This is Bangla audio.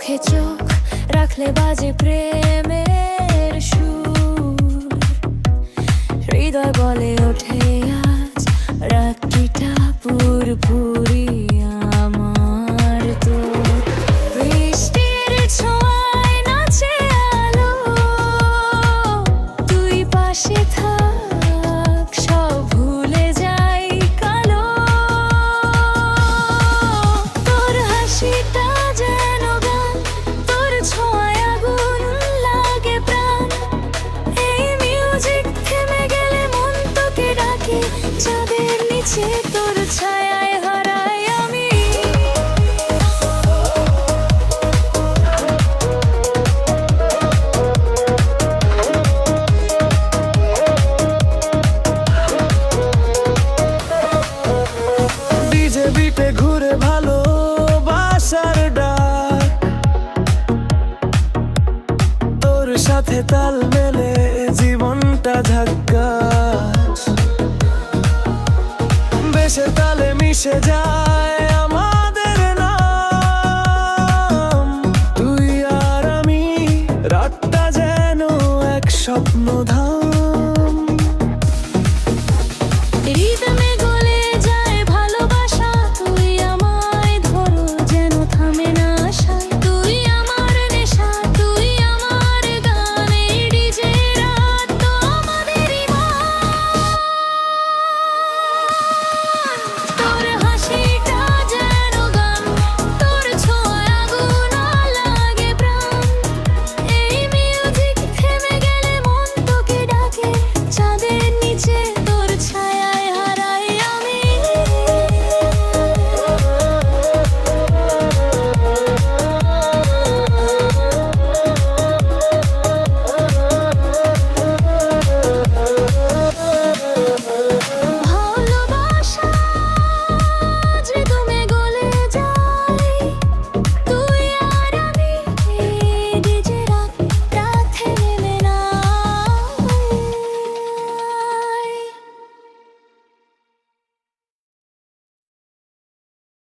চোখে চোখ রাখলে বাজে প্রেমের সুর, হৃদয় বলে ওঠে আজ রাত্রিটা পুরপুরি আমার। তো বৃষ্টির ছোঁয়ায় নাচে আলো, তুই পাশে থাক সব ভুলে যাই কালো। তোর হাসিটা যেন গান, তোর ছোঁয়ায় আগুন লাগে প্রাণ। এই মিউজিক থেমে গেলে মন তোকে ডাকে, চাঁদের নিচে তোর ছায়ায় হারাই আমি। ডিজে বিটে ঘুরে ভালোবাসার ডাক, তোর সাথে তাল মেলে জীবনটা ঝাক্কাস। বেশে তালে মিশে যায়